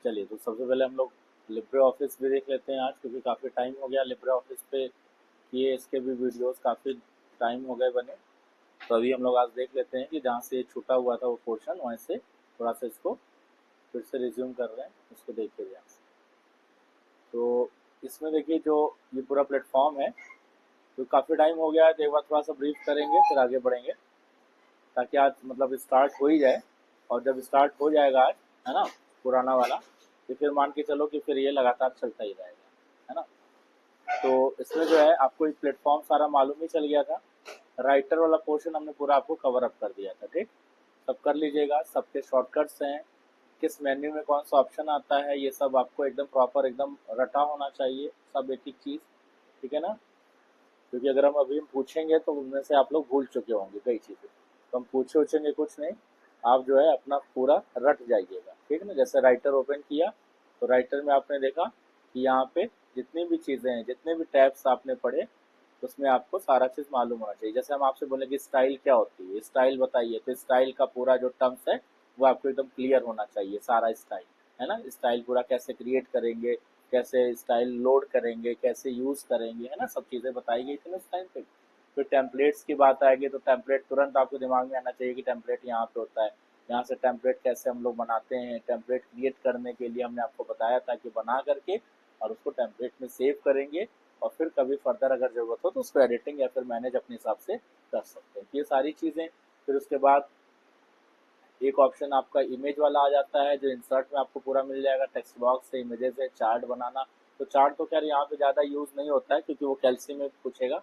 चलिए, तो सबसे पहले हम लोग लिब्रे ऑफिस भी देख लेते हैं आज, क्योंकि काफ़ी टाइम हो गया लिब्रे ऑफिस पे किए, इसके भी वीडियोस काफ़ी टाइम हो गए बने। तो अभी हम लोग आज देख लेते हैं कि जहाँ से छूटा हुआ था वो पोर्शन, वहीं से थोड़ा सा इसको फिर से रिज्यूम कर रहे हैं, इसको देखिए ध्यान से। तो इसमें देखिए जो ये पूरा प्लेटफॉर्म है, तो काफ़ी टाइम हो गया है, तो एक बार थोड़ा सा ब्रीफ करेंगे फिर आगे बढ़ेंगे, ताकि आज मतलब स्टार्ट हो ही जाए। और जब स्टार्ट हो जाएगा आज, है ना, पुराना वाला, तो फिर मान के चलो कि फिर ये लगातार चलता ही रहेगा, है ना। तो इसमें जो है आपको एक प्लेटफॉर्म सारा मालूम ही चल गया था। राइटर वाला पोर्शन हमने पूरा आपको कवर अप कर दिया था, ठीक। सब कर लीजिएगा, सबके शॉर्टकट्स हैं, किस मेन्यू में कौन सा ऑप्शन आता है, ये सब आपको एकदम प्रॉपर एकदम रटा होना चाहिए, सब एक एक चीज़, ठीक है ना। क्योंकि अगर हम अभी पूछेंगे तो उनमें से आप लोग भूल चुके होंगे कई चीज़ें, तो हम पूछेंगे कुछ नहीं, आप जो है अपना पूरा रट जाइएगा, ठीक है ना। जैसे राइटर ओपन किया, तो राइटर में आपने देखा कि यहाँ पे जितनी भी चीज़ें हैं, जितने भी टैब्स आपने पढ़े, उसमें आपको सारा चीज़ मालूम होना चाहिए। जैसे हम आपसे बोले कि स्टाइल क्या होती है, स्टाइल बताइए, तो स्टाइल का पूरा जो टर्म्स है वो आपको एकदम क्लियर होना चाहिए, सारा स्टाइल, है ना। स्टाइल पूरा कैसे क्रिएट करेंगे, कैसे स्टाइल लोड करेंगे, कैसे यूज़ करेंगे, है ना, सब चीज़ें बताई गई थी ना उस टाइम पे। फिर टेम्पलेट्स की बात आएगी, तो टेम्पलेट तुरंत आपको दिमाग में आना चाहिए कि टेम्पलेट यहाँ पे होता है, यहाँ से टेम्पलेट कैसे हम लोग बनाते हैं। टेम्पलेट क्रिएट करने के लिए हमने आपको बताया था कि बना करके और उसको टेम्पलेट में सेव करेंगे, और फिर कभी फर्दर अगर ज़रूरत हो तो उसको एडिटिंग या फिर मैनेज अपने हिसाब से कर सकते हैं, ये सारी चीज़ें। फिर उसके बाद एक ऑप्शन आपका इमेज वाला आ जाता है, जो इंसर्ट में आपको पूरा मिल जाएगा, टेक्स्ट बॉक्स से इमेजेस है, चार्ट बनाना। तो चार्ट तो खैर यहाँ पे ज़्यादा यूज़ नहीं होता है, क्योंकि वो कैल्सी में पूछेगा,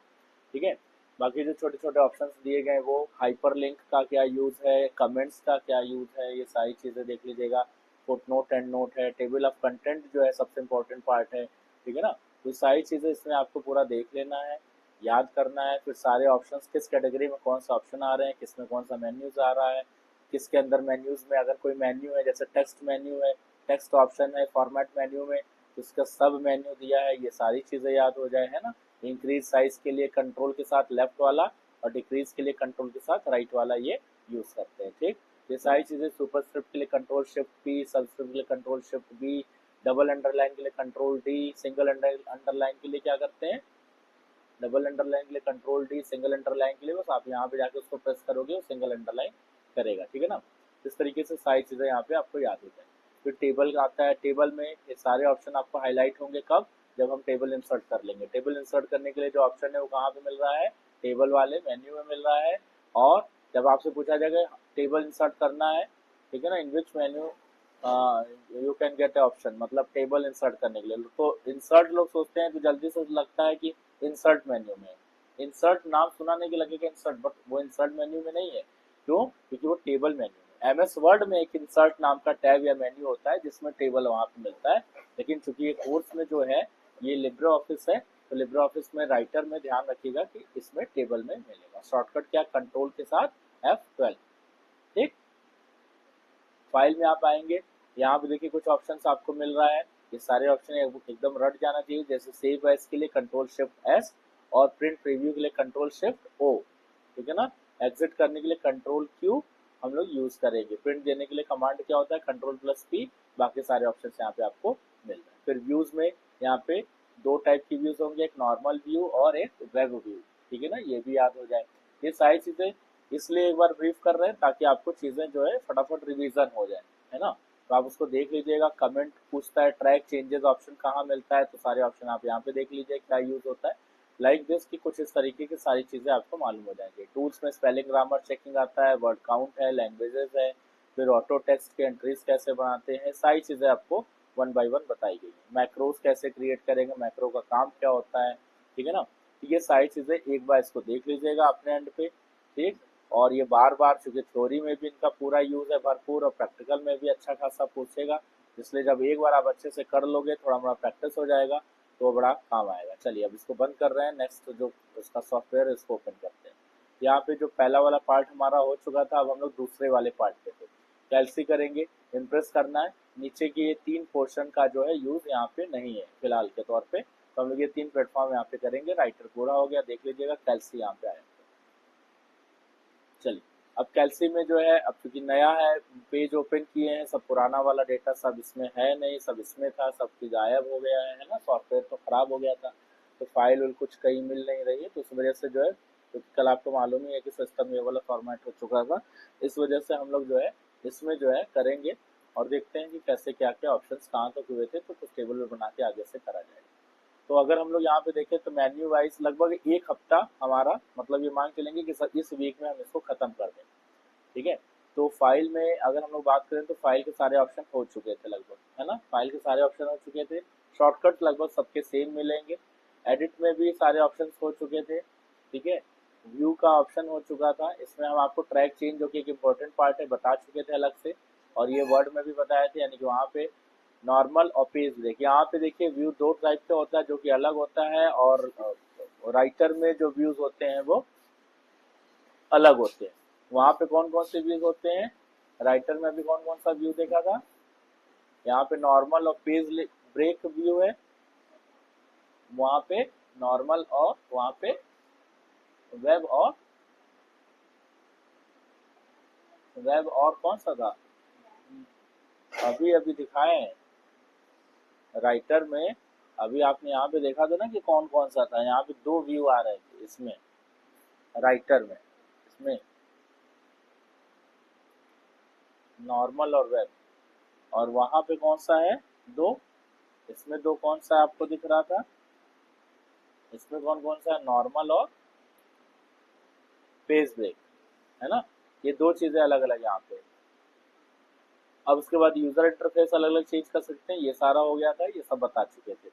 ठीक है। बाकी जो छोटे छोटे ऑप्शंस दिए गए, वो हाइपर लिंक का क्या यूज़ है, कमेंट्स का क्या यूज़ है, ये सारी चीज़ें देख लीजिएगा। फुट नोट एंड नोट है, टेबल ऑफ कंटेंट जो है सबसे इम्पोर्टेंट पार्ट है, ठीक है ना। तो सारी चीज़ें इसमें आपको पूरा देख लेना है, याद करना है। फिर सारे ऑप्शंस किस कैटेगरी में कौन सा ऑप्शन आ रहे हैं, किस में कौन सा मेन्यूज आ रहा है, किसके अंदर मेन्यूज में अगर कोई मेन्यू है, जैसे टेक्स्ट मेन्यू है, टेक्स्ट ऑप्शन है फॉर्मेट मेन्यू में, तो इसका सब मेन्यू दिया है, ये सारी चीज़ें याद हो जाए, है ना। इंक्रीज साइज के लिए कंट्रोल के साथ लेफ्ट वाला, और डिक्रीज के लिए कंट्रोल के साथ राइट वाला ये यूज़ करते हैं, ठीक। ये सारी चीज़ें सुपरस्क्रिप्ट के लिए कंट्रोल शिफ्ट पी, सबस्क्रिप्ट के लिए control shift B, double underline के लिए कंट्रोल डी, सिंगल अंडरलाइन के लिए क्या करते हैं, डबल अंडरलाइन के लिए कंट्रोल डी, सिंगल अंडरलाइन के लिए बस आप यहाँ पे जाके उसको प्रेस करोगे, वो सिंगल अंडरलाइन करेगा, ठीक है ना। इस तरीके से सारी चीज़ें यहाँ पे आपको याद हो जाए। फिर टेबल का आता है, टेबल में ये सारे ऑप्शन आपको हाईलाइट होंगे कब, जब हम टेबल इंसर्ट कर लेंगे। टेबल इंसर्ट करने के लिए जो ऑप्शन है वो कहाँ पे मिल रहा है, टेबल वाले मेन्यू में मिल रहा है। और जब आपसे पूछा जाएगा टेबल इंसर्ट करना है, ठीक है ना, in which menu you can get option, मतलब टेबल इंसर्ट करने के लिए। तो इंसर्ट लोग सोचते हैं तो जल्दी से लगता है कि इंसर्ट मेन्यू में, इंसर्ट नाम सुना नहीं कि लगेगा इंसर्ट, बट वो इंसर्ट मेन्यू में नहीं है। क्यों, क्योंकि वो टेबल मेन्यू में, एमएस वर्ड में एक इंसर्ट नाम का टैब या मेन्यू होता है जिसमें टेबल वहाँ पे मिलता है। लेकिन चूंकि ये कोर्स में जो है ये लिब्रे ऑफिस है, तो लिब्रे ऑफिस में राइटर में ध्यान रखिएगा कि इसमें टेबल में मिलेगा। शॉर्टकट क्या, कंट्रोल के साथ F12, ठीक। फाइल में आप आएंगे, यहाँ पे देखिए कुछ ऑप्शंस आपको मिल रहा है, ये सारे ऑप्शन एकदम रट जाना चाहिए। जैसे सेव एस के लिए कंट्रोल शिफ्ट एस, और प्रिंट प्रीव्यू के लिए कंट्रोल शिफ्ट ओ, ठीक है ना। एग्जिट करने के लिए कंट्रोल क्यू हम लोग यूज करेंगे। प्रिंट देने के लिए कमांड क्या होता है, कंट्रोल प्लस पी। बाकी सारे ऑप्शन यहाँ पे आपको मिल रहे हैं। फिर व्यूज में यहाँ पे दो टाइप की व्यूज होंगे, एक नॉर्मल व्यू और एक वेब व्यू, ठीक है ना, ये भी याद हो जाए। ये सारी चीजें इसलिए एक बार ब्रीफ कर रहे हैं ताकि आपको चीज़ें जो है फटाफट रिवीजन हो जाए, है ना। तो आप उसको देख लीजिएगा। कमेंट पूछता है, ट्रैक चेंजेस ऑप्शन कहाँ मिलता है, तो सारे ऑप्शन आप यहाँ पे देख लीजिए क्या यूज़ होता है। लाइक दिस कि कुछ इस तरीके की सारी चीज़ें आपको मालूम हो जाएंगी। टूल्स में स्पेलिंग ग्रामर चेकिंग आता है, वर्ड काउंट है, लैंग्वेजेस है, फिर ऑटो टेक्स्ट के एंट्रीज कैसे बनाते हैं, सारी चीज़ें आपको वन बाई वन बताई गई है। मैक्रोज कैसे क्रिएट करेंगे, मैक्रो का काम क्या होता है, ठीक है ना। तो ये सारी चीज़ें एक बार इसको देख लीजिएगा अपने एंड पे, ठीक। और ये बार बार, चूंकि थ्योरी में भी इनका पूरा यूज है भरपूर, और प्रैक्टिकल में भी अच्छा खासा पूछेगा, इसलिए जब एक बार आप अच्छे से कर लोगे, थोड़ा मोड़ा प्रैक्टिस हो जाएगा, तो बड़ा काम आएगा। चलिए अब इसको बंद कर रहे हैं, नेक्स्ट जो उसका सॉफ्टवेयर है इसको ओपन करते हैं। यहाँ पे जो पहला वाला पार्ट हमारा हो चुका था, अब हम लोग दूसरे वाले पार्ट पे थे। कैल्सी करेंगे, इम्प्रेस करना है। नीचे की ये तीन पोर्शन का जो है यूज यहाँ पे नहीं है फिलहाल के तौर पे, तो हम लोग ये तीन प्लेटफॉर्म यहाँ पे करेंगे। राइटर पूरा हो गया, देख लीजिएगा कैल्सी यहाँ पे आया। चलिए, अब कैल्सी में जो है, अब चूंकि नया है, पेज ओपन किए हैं, सब पुराना वाला डेटा सब इसमें है नहीं, सब इसमें था, सब चीज़ गायब हो गया है ना, सॉफ्टवेयर तो ख़राब हो गया था, तो फाइल उल कुछ कहीं मिल नहीं रही है, तो उस वजह से जो है, तो कल आपको मालूम ही है कि सिस्टम ये वाला फॉर्मेट हो चुका था, इस वजह से हम लोग जो है इसमें जो है करेंगे और देखते हैं कि कैसे क्या क्या ऑप्शंस कहाँ तक हुए थे, तो कुछ टेबल बना के आगे से करा जाएगा। तो अगर हम लोग यहाँ पे देखें तो मेन्यू वाइज लगभग एक हफ्ता हमारा, मतलब ये मान चलेंगे कि इस वीक में हम इसको खत्म कर दें, ठीक है। तो फाइल में अगर हम लोग बात करें तो फाइल के सारे ऑप्शन हो चुके थे लगभग, है ना, फाइल के सारे ऑप्शन हो चुके थे, शॉर्टकट लगभग सबके सेम मिलेंगे, एडिट में भी सारे ऑप्शन हो चुके थे, ठीक है। व्यू का ऑप्शन हो चुका था, इसमें हम आपको ट्रैक चेंज जो कि एक इम्पोर्टेंट पार्ट है बता चुके थे अलग से, और ये वर्ड में भी बताए थे, यानी कि वहाँ पे नॉर्मल और पेज ब्रेक, यहाँ पे देखिए व्यू दो टाइप का होता है जो कि अलग होता है, और राइटर में जो व्यूज होते हैं वो अलग होते हैं। वहाँ पे कौन कौन से व्यूज होते हैं, राइटर में भी कौन कौन सा व्यू देखा था, यहाँ पे नॉर्मल और पेज ब्रेक व्यू है, वहाँ पे नॉर्मल, और वहाँ पे वेब और कौन सा था, अभी अभी दिखाए हैं राइटर में, अभी आपने यहाँ पे देखा था ना कि कौन कौन सा था, यहाँ पे दो व्यू आ रहे थे इसमें, राइटर में, इसमें नॉर्मल और वेब, और वहां पे कौन सा है, दो, इसमें दो कौन सा आपको दिख रहा था, इसमें कौन कौन सा है, नॉर्मल और पेज ब्रेक, है ना, ये दो चीजें अलग अलग यहाँ पे। अब उसके बाद यूजर इंटरफेस अलग अलग चेंज कर सकते हैं, ये सारा हो गया था, ये सब बता चुके थे।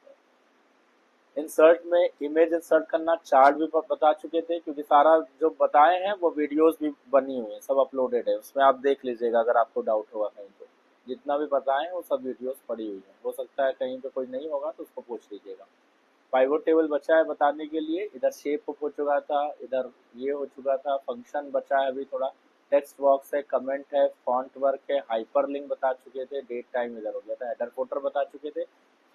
इंसर्ट में इमेज इंसर्ट करना, चार्ट भी बता चुके थे, क्योंकि सारा जो बताए हैं वो वीडियोस भी बनी हुई है, सब अपलोडेड है, उसमें आप देख लीजिएगा अगर आपको डाउट होगा कहीं तो, जितना भी बताए हैं वो सब वीडियोस पड़ी हुई है, हो सकता है कहीं पे कोई नहीं होगा तो उसको पूछ लीजिएगा। पाइवोट टेबल बचा है बताने के लिए, इधर शेप हो चुका था, इधर ये हो चुका था, फंक्शन बचा है अभी थोड़ा, टेक्स्ट बॉक्स है, कमेंट है, फॉन्ट वर्क है, हाइपर लिंक बता चुके थे, डेट टाइम इधर हो गया था, हेडर फोल्डर बता चुके थे,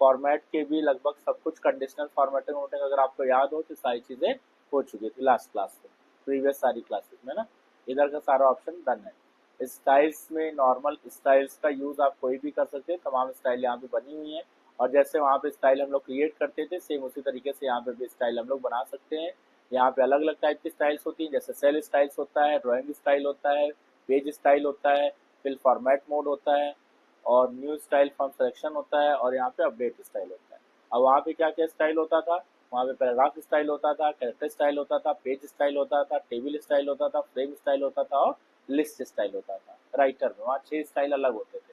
फॉर्मेट के भी लगभग सब कुछ, कंडीशनल फॉर्मेटिंग वोटिंग अगर आपको याद हो तो सारी चीज़ें हो चुकी थी लास्ट क्लास में, प्रीवियस सारी क्लासेस में ना, इधर का सारा ऑप्शन डन है। स्टाइल्स में नॉर्मल स्टाइल्स का यूज़ आप कोई भी कर सकते हैं, तमाम स्टाइल यहाँ पे बनी हुई है, और जैसे वहाँ पे स्टाइल हम लोग क्रिएट करते थे सेम उसी तरीके से यहाँ पे भी स्टाइल हम लोग बना सकते हैं। यहाँ पे अलग अलग टाइप की स्टाइल्स होती हैं, जैसे सेल स्टाइल्स होता है, ड्राइंग स्टाइल होता है, पेज स्टाइल होता है, फिल फॉर्मेट मोड होता है, और न्यू स्टाइल फ्रॉम सिलेक्शन होता है, और यहाँ पे अपडेट स्टाइल होता है। अब वहाँ पे क्या क्या स्टाइल होता था, वहाँ पे पैराग्राफ स्टाइल होता था, कैरेक्टर स्टाइल होता था, पेज स्टाइल होता था, टेबल स्टाइल होता था, फ्रेम स्टाइल होता था, और लिस्ट स्टाइल होता था। राइटर में वहाँ 6 स्टाइल अलग होते थे,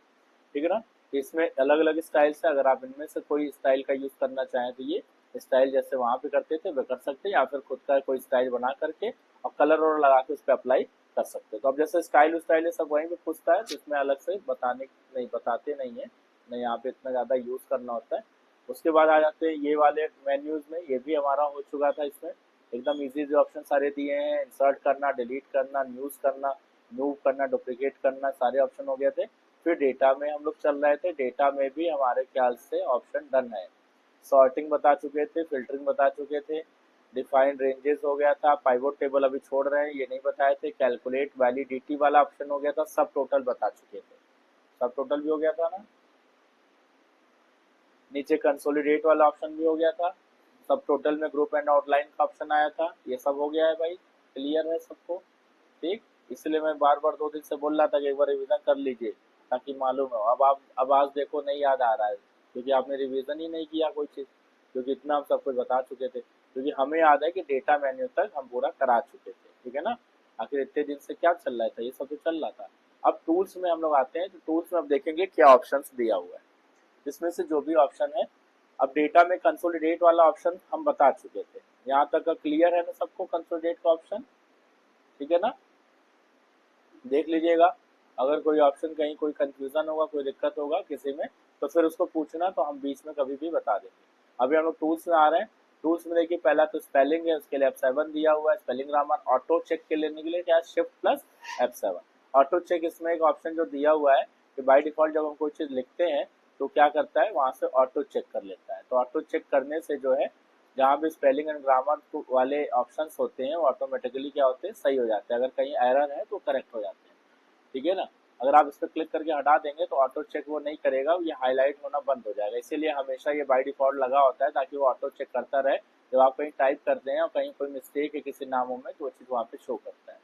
ठीक है ना। इसमें अलग अलग स्टाइल्स है, अगर आप इनमें से कोई स्टाइल का यूज करना चाहें तो ये स्टाइल जैसे वहाँ पे करते थे वे कर सकते हैं, या फिर खुद का कोई स्टाइल बना करके और कलर और लगा के उस पर अप्लाई कर सकते हैं। तो अब जैसे स्टाइल स्टाइल है सब वहीं पे पूछता है, तो इसमें अलग से बताते नहीं है, नहीं यहाँ पे इतना ज़्यादा यूज करना होता है। उसके बाद आ जाते हैं ये वाले मेन्यूज में, ये भी हमारा हो चुका था, इसमें एकदम इजी जो ऑप्शन सारे दिए हैं, इंसर्ट करना, डिलीट करना, न्यूज करना, मूव करना, डुप्लीकेट करना, सारे ऑप्शन हो गए थे। फिर डेटा में हम लोग चल रहे थे, डेटा में भी हमारे ख्याल से ऑप्शन डन है, सॉर्टिंग बता चुके थे, फिल्टरिंग बता चुके थे, डिफाइन रेंजेस हो गया था, पाइवोट टेबल अभी छोड़ रहे हैं ये नहीं बताए थे, कैलकुलेट वैलिडिटी वाला ऑप्शन हो गया था, सब टोटल बता चुके थे, सब टोटल भी हो गया था ना, नीचे कंसोलिडेट वाला ऑप्शन भी हो गया था, सब टोटल में ग्रुप एंड आउटलाइन का ऑप्शन आया था, ये सब हो गया है भाई, क्लियर है सबको, ठीक। इसलिए मैं बार बार 2 दिन से बोल रहा था कि एक बार रिवीजन कर लीजिए ताकि मालूम हो। अब आज देखो नहीं याद आ रहा है, क्योंकि आपने रिवीजन ही नहीं किया कोई चीज़, क्योंकि इतना हम सब कुछ बता चुके थे, क्योंकि हमें याद है कि डेटा मेन्यू तक हम पूरा करा चुके थे, ठीक है ना। आखिर इतने दिन से क्या चल रहा था, ये सब तो चल रहा था। अब टूल्स में हम लोग आते हैं, तो टूल्स में अब देखेंगे क्या ऑप्शन दिया हुआ है, जिसमें से जो भी ऑप्शन है, अब डेटा में कंसोलिडेट वाला ऑप्शन हम बता चुके थे, यहाँ तक का क्लियर है ना सबको, कंसोलिडेट का ऑप्शन, ठीक है ना, देख लीजिएगा। अगर कोई ऑप्शन कहीं कोई कंफ्यूजन होगा, कोई दिक्कत होगा किसी में, तो फिर उसको पूछना, तो हम बीच में कभी भी बता देंगे। अभी हम लोग टूल्स में आ रहे हैं, टूल्स में देखिए पहला तो स्पेलिंग है, उसके लिए F7 दिया हुआ है, स्पेलिंग ग्रामर ऑटो चेक के लेने के लिए क्या है, shift plus F7। Auto check इसमें एक ऑप्शन जो दिया हुआ है कि बाई डिफॉल्ट जब हम कोई चीज़ लिखते हैं तो क्या करता है, वहाँ से ऑटो चेक कर लेता है, तो ऑटो चेक करने से जो है जहाँ पे स्पेलिंग एंड ग्रामर वाले ऑप्शंस होते हैं वो ऑटोमेटिकली क्या होते हैं, सही हो जाते हैं। अगर कहीं एरर है तो करेक्ट हो जाते हैं, ठीक है ना। अगर आप इस पर क्लिक करके हटा देंगे तो ऑटो चेक वो नहीं करेगा, ये हाईलाइट होना बंद हो जाएगा। इसीलिए हमेशा ये बाय डिफॉल्ट लगा होता है ताकि वो ऑटो चेक करता रहे। जब आप कहीं टाइप करते हैं और कहीं कोई मिस्टेक है किसी नामों में तो वो चीज़ वहाँ पे शो करता है।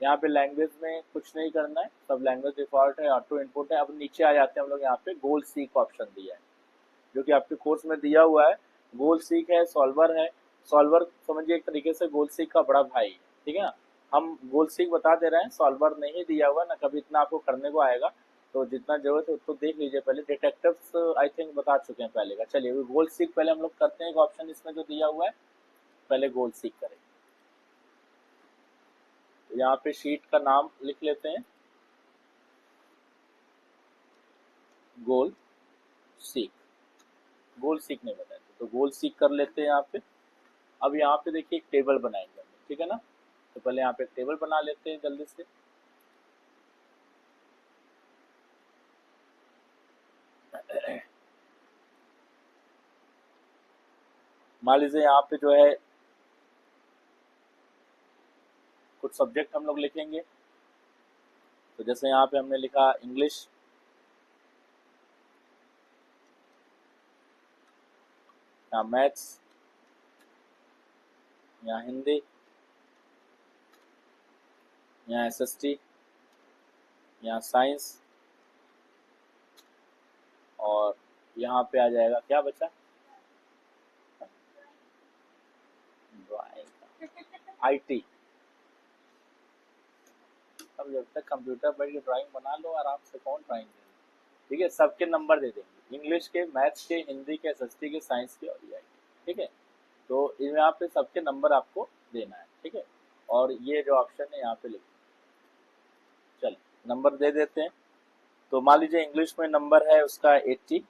यहाँ पे लैंग्वेज में कुछ नहीं करना है, सब लैंग्वेज डिफॉल्ट है, ऑटो इनपुट है। अब नीचे आ जाते हैं हम लोग, यहाँ पे गोल सीक ऑप्शन दिया है जो कि आपके कोर्स में दिया हुआ है। गोल सीक है, सॉल्वर है। सॉल्वर समझिए एक तरीके से गोल सीक का बड़ा भाई है, ठीक है ना। हम गोल सीक बता दे रहे हैं, सॉल्वर नहीं दिया हुआ ना, कभी इतना आपको करने को आएगा तो जितना जरूरत है उसको देख लीजिए। पहले डिटेक्टिव्स आई थिंक बता चुके हैं पहले का। चलिए गोल सीक पहले हम लोग करते हैं, एक ऑप्शन इसमें जो दिया हुआ है, पहले गोल सीक करें। तो यहाँ पे शीट का नाम लिख लेते हैं, गोल सीक। गोल सीक नहीं बताया तो गोल सीक कर लेते हैं यहाँ पे। अब यहाँ पे देखिए एक टेबल बनाएंगे हम, ठीक है ना। तो पहले यहाँ पे एक टेबल बना लेते हैं जल्दी से। मान लीजिए यहाँ पे जो है कुछ सब्जेक्ट हम लोग लिखेंगे। तो जैसे यहाँ पे हमने लिखा इंग्लिश, यहाँ मैथ्स, यहाँ हिंदी, यहाँ एसएसटी, यहाँ साइंस, और यहाँ पे आ जाएगा क्या बचा, ड्राइंग, आईटी। अब जब तक कंप्यूटर बैठ के ड्राइंग बना लो आराम से, कौन ड्राइंग देगा, ठीक है। सबके नंबर दे देंगे, इंग्लिश के, मैथ्स के, हिंदी के, एसएसटी के, साइंस के और ईआई, ठीक है। तो यहाँ पे सबके नंबर आपको देना है, ठीक है। और ये जो ऑप्शन है यहाँ पे लिख, चल नंबर दे देते हैं। तो मान लीजिए इंग्लिश में नंबर है उसका 80,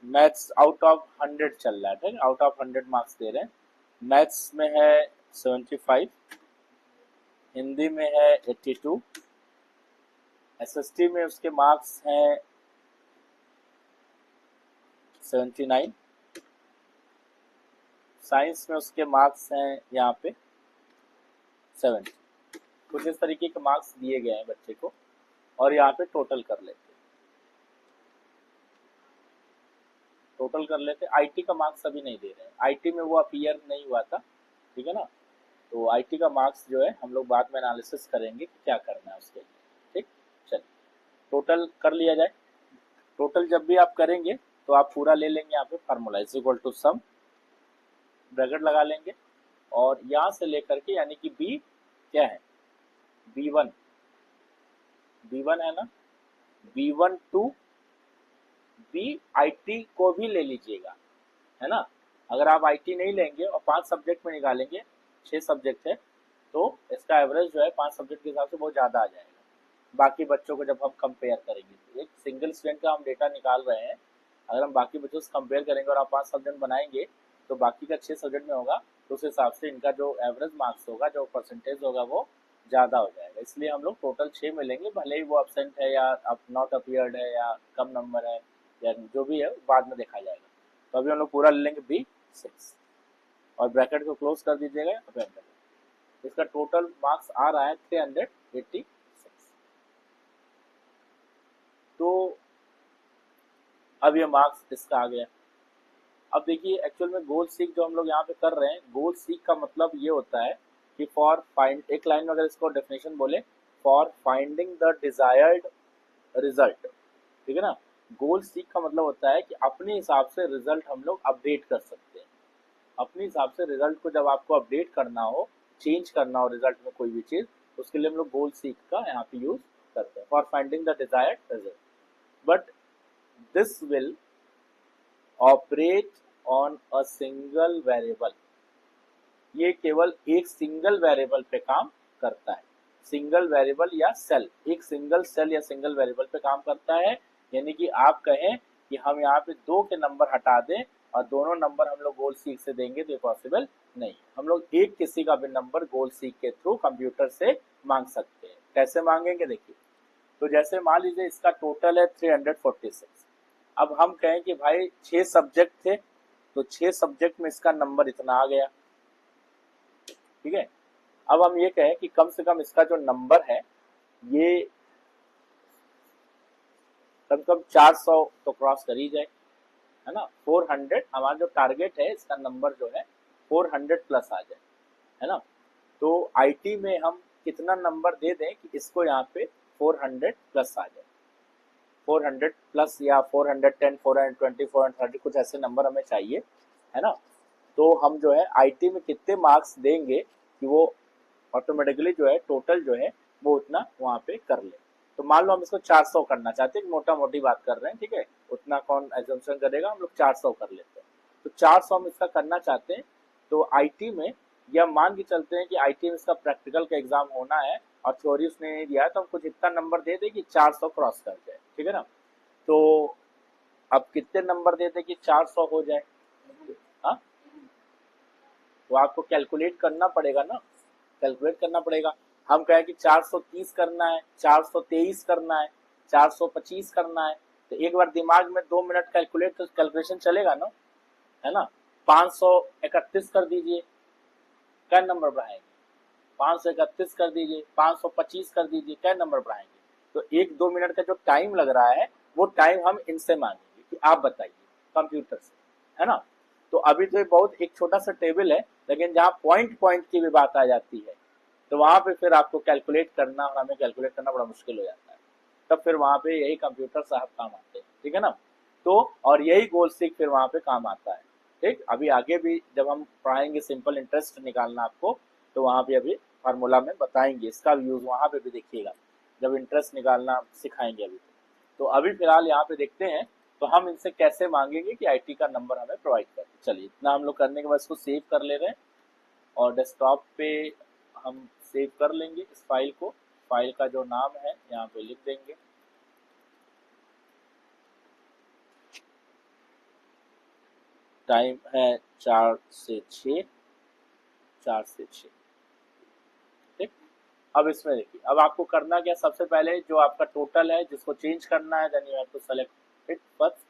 मैथ्स आउट ऑफ 100 चल रहा है, ठीक है, आउट ऑफ 100 मार्क्स दे रहे हैं। मैथ्स में है 75, हिंदी में है 82, एसएसटी में उसके मार्क्स हैं 79, साइंस में उसके मार्क्स हैं यहाँ पे 70। कुछ इस तरीके के मार्क्स दिए गए हैं बच्चे को। और यहाँ पे टोटल कर लेते हैं, टोटल कर लेते हैं। आईटी का मार्क्स अभी नहीं दे रहे हैं, आईटी में वो अपीयर नहीं हुआ था, ठीक है ना। तो आईटी का मार्क्स जो है हम लोग बाद में एनालिसिस करेंगे कि क्या करना है उसके लिए, ठीक। चलिए टोटल कर लिया जाए। टोटल जब भी आप करेंगे तो आप पूरा ले लेंगे यहाँ पे formula is equal to sum, bracket लगा लेंगे, और यहाँ से लेकर के यानी कि बी क्या है, B1, B1 है ना, B1 टू BIT को भी ले लीजिएगा, है ना। अगर आप IT नहीं लेंगे और 5 सब्जेक्ट में निकालेंगे, 6 सब्जेक्ट है, तो इसका एवरेज जो है 5 सब्जेक्ट के हिसाब से बहुत ज़्यादा आ जाएगा बाकी बच्चों को जब हम कंपेयर करेंगे। तो एक सिंगल स्टूडेंट का हम डेटा निकाल रहे हैं, अगर हम बाकी बच्चों से कंपेयर करेंगे और आप 5 सब्जेक्ट बनाएंगे तो बाकी का 6 सब्जेक्ट में होगा, तो उस हिसाब से इनका जो एवरेज मार्क्स होगा, जो परसेंटेज होगा वो ज़्यादा हो जाएगा। इसलिए हम लोग टोटल 6 मिलेंगे, भले ही वो अब्सेंट है या नॉट अपीयर्ड है या कम नंबर है या जो भी है बाद में देखा जाएगा। तो अभी हम लोग पूरा ले लेंगे B6 और ब्रैकेट को क्लोज कर दीजिएगा, इसका टोटल मार्क्स आ रहा है 386। तो अब ये मार्क्स इसका आ गया। अब देखिए एक्चुअल में गोल सीक जो हम लोग यहाँ पे कर रहे हैं, गोल सीक का मतलब ये होता है कि फॉर फाइंड, एक लाइन में अगर इसको डेफिनेशन बोले, for finding the desired result, ठीक है ना। गोल सीक का मतलब होता है कि अपने हिसाब से रिजल्ट हम लोग अपडेट कर सकते हैं। अपने हिसाब से रिजल्ट को जब आपको अपडेट करना हो, चेंज करना हो रिजल्ट में कोई भी चीज, उसके लिए हम लोग गोल सीक का यहाँ पे यूज करते हैं, for finding the desired result. But this will operate on a single variable, ये केवल एक सिंगल वेरिएबल पे काम करता है। सिंगल वेरिएबल या सेल, एक सिंगल सेल या सिंगल वेरिएबल पे काम करता है। यानी कि आप कहें कि हम यहाँ पे 2 के नंबर हटा दें और दोनों नंबर हम लोग गोल सीक से देंगे तो ये पॉसिबल नहीं। हम लोग एक किसी का भी नंबर गोल सीक के थ्रू कंप्यूटर से मांग सकते हैं। कैसे मांगेंगे देखिए। तो जैसे मान लीजिए इसका टोटल है 346, अब हम कहें कि भाई 6 सब्जेक्ट थे, तो 6 सब्जेक्ट में इसका नंबर इतना आ गया, ठीक है। अब हम ये कहें कि कम से कम इसका जो नंबर है ये कम से कम 400 तो क्रॉस कर ही जाए, है ना। 400 हमारा जो टारगेट है, इसका नंबर जो है 400 प्लस आ जाए, है ना। तो आईटी में हम कितना नंबर दे दें कि इसको यहाँ पे 400 प्लस आ जाए, 400 प्लस या 410, 420, 430 कुछ ऐसे नंबर हमें चाहिए, है ना। तो हम जो है आईटी में कितने मार्क्स देंगे कि वो ऑटोमेटिकली जो है टोटल जो है वो उतना वहाँ पे कर ले। तो मान लो हम इसको 400 करना चाहते हैं, मोटा मोटी बात कर रहे हैं, ठीक है। उतना कौन एजम्पशन करेगा, हम लोग 400 कर लेते हैं। तो 400 हम इसका करना चाहते हैं, तो आईटी में या मान के चलते हैं कि आईटी में इसका प्रैक्टिकल का एग्जाम होना है और थ्योरी उसने नहीं दिया है, तो हम कुछ इतना नंबर दे दें कि 400 क्रॉस कर जाए, ठीक है ना। तो अब कितने नंबर दे दें कि 400 हो जाए, हाँ। तो आपको कैलकुलेट करना पड़ेगा ना, कैलकुलेट करना पड़ेगा। हम कहें कि 430 करना है, 423 करना है, 425 करना है, तो एक बार दिमाग में 2 मिनट कैलकुलेशन चलेगा ना, है ना। 531 कर दीजिए, क्या नंबर बढ़ाएंगे, 531 कर दीजिए, 525 कर दीजिए, क्या नंबर बढ़ाएंगे। तो 1-2 मिनट का जो टाइम लग रहा है वो टाइम हम इनसे मांगेंगे कि आप बताइए कंप्यूटर से, है ना। तो अभी तो ये बहुत एक छोटा सा टेबल है, लेकिन जहाँ पॉइंट पॉइंट की भी बात आ जाती है तो वहां पे फिर आपको कैलकुलेट करना और हमें कैलकुलेट करना बड़ा मुश्किल हो जाता है। तब फिर वहां पे यही कंप्यूटर साहब काम आते हैं, ठीक है ना। तो और यही गोल सीख फिर वहां पे काम आता है, ठीक। अभी आगे भी जब हम पढ़ाएंगे सिंपल इंटरेस्ट निकालना आपको, तो वहां पे अभी फार्मूला में बताएंगे, इसका भी यूज वहां पे भी देखिएगा जब इंटरेस्ट निकालना सिखाएंगे अभी। तो अभी फिलहाल यहाँ पे देखते हैं तो हम इनसे कैसे मांगेंगे कि आईटी का नंबर हमें प्रोवाइड करें। चलिए इतना हम लोग करने के बाद इसको सेव कर ले रहे हैं और डेस्कटॉप पे हम सेव कर लेंगे इस फाइल को। फाइल का जो नाम है यहाँ पे लिख देंगे, टाइम है 4 से 6, 4 से 6, ठीक। अब इसमें देखिए, अब आपको करना क्या, सबसे पहले जो आपका टोटल है जिसको चेंज करना है, then you have to select it first.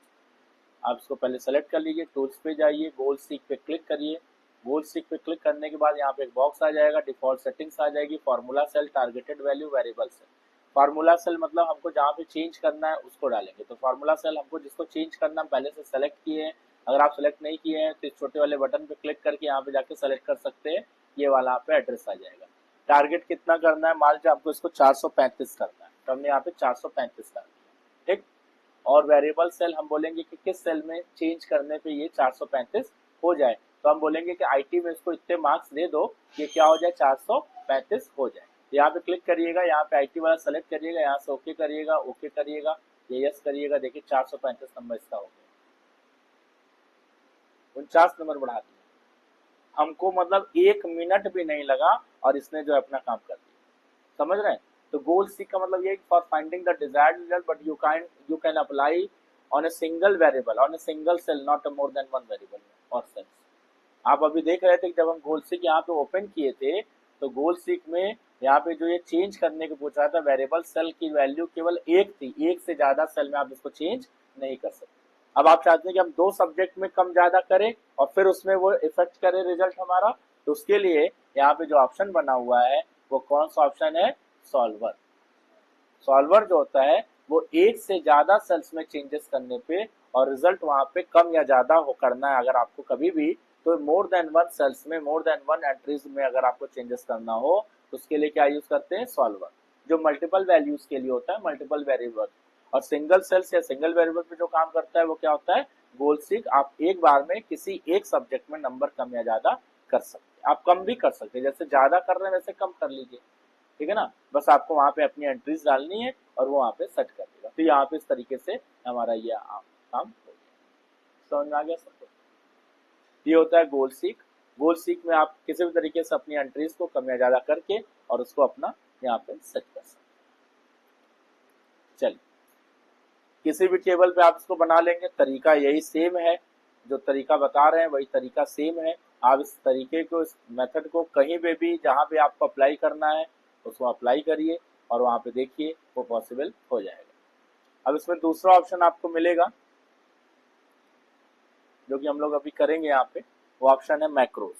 आप इसको पहले सेलेक्ट कर लीजिए, टूल्स पे जाइए, गोल सीक पे क्लिक करिए। गोल सीक पे क्लिक करने के बाद यहाँ पे एक बॉक्स आ जाएगा, डिफॉल्ट सेटिंग्स आ जाएगी, formula cell, targeted value, variable cell. Formula cell मतलब हमको जहाँ पे चेंज करना है उसको डालेंगे, तो फार्मूला सेल हमको जिसको चेंज करना पहले से सेलेक्ट किए हैं। अगर आप सेलेक्ट नहीं किए हैं तो इस छोटे वाले बटन पे क्लिक करके यहाँ पे जाके सेलेक्ट कर सकते हैं, ये वाला यहाँ पे एड्रेस आ जाएगा। टारगेट कितना करना है, मान लीजिए आपको इसको 435 करना है, तो हमने यहाँ पे 435 कर दिया, ठीक। और वेरिएबल सेल हम बोलेंगे कि किस सेल में चेंज करने पे ये 435 हो जाए, तो हम बोलेंगे कि आईटी में इसको इतने मार्क्स दे दो कि क्या हो जाए, 435 हो जाए। यहाँ पे क्लिक करिएगा, यहाँ पे आईटी वाला सेलेक्ट करिएगा, यहाँ से ओके करिएगा, ओके करिएगा, ये यस करिएगा। देखिए 435 नंबर इसका हो गया, 49 नंबर बढ़ा दिया हमको, मतलब 1 मिनट भी नहीं लगा और इसने जो अपना काम कर दिया, समझ रहे हैं। तो गोल सीक का मतलब ये for finding the desired result but you can apply on a single variable on a single cell not more than one variable और सेल्स। आप अभी देख रहे थे कि जब हम गोल सीक यहाँ पे ओपन किए थे तो गोल सीक में यहाँ पे जो ये चेंज करने को पूछ रहा था, वेरिएबल सेल की वैल्यू केवल एक थी, एक से ज्यादा सेल में आप इसको चेंज नहीं कर सकते। अब आप चाहते हैं कि हम 2 सब्जेक्ट में कम ज्यादा करें और फिर उसमें वो इफेक्ट करे रिजल्ट हमारा, तो उसके लिए यहाँ पे जो ऑप्शन बना हुआ है वो कौन सा ऑप्शन है, सॉल्वर। सॉल्वर जो होता है वो एक से ज्यादा सेल्स में चेंजेस करने पे और रिजल्ट वहां पे कम या ज्यादा हो करना है अगर आपको कभी भी, तो मोर देन वन सेल्स में, मोर देन वन एंट्रीज में अगर आपको चेंजेस करना हो तो उसके लिए क्या यूज करते हैं, सॉल्वर। जो मल्टीपल वैल्यूज के लिए होता है, मल्टीपल वेरिएबल। और सिंगल सेल्स या सिंगल वेरिएबल पे जो काम करता है वो क्या होता है, गोल सीक। आप एक बार में किसी एक सब्जेक्ट में नंबर कम या ज्यादा कर सकते हैं, आप कम भी कर सकते हैं, जैसे ज्यादा कर रहे हैं वैसे कम कर लीजिए, ठीक है ना। बस आपको वहां पे अपनी एंट्रीज डालनी है और वो वहां पे सेट कर देगा। तो यहाँ पे इस तरीके से हमारा ये काम हो गया, समझ में आ गया सबको। ये होता है गोल सीक। गोल सीक में आप किसी भी तरीके से अपनी एंट्रीज को कम या ज्यादा करके और उसको अपना यहाँ पे सेट कर सकते। चलिए किसी भी टेबल पे आप इसको बना लेंगे, तरीका यही सेम है, जो तरीका बता रहे हैं वही तरीका सेम है। आप इस तरीके को, इस मेथड को कहीं पे भी जहाँ पे आपको अप्लाई करना है उसको अप्लाई करिए और वहाँ पे देखिए वो पॉसिबल हो जाएगा। अब इसमें दूसरा ऑप्शन आपको मिलेगा, जो कि हम लोग अभी करेंगे यहाँ पे, वो ऑप्शन है मैक्रोज।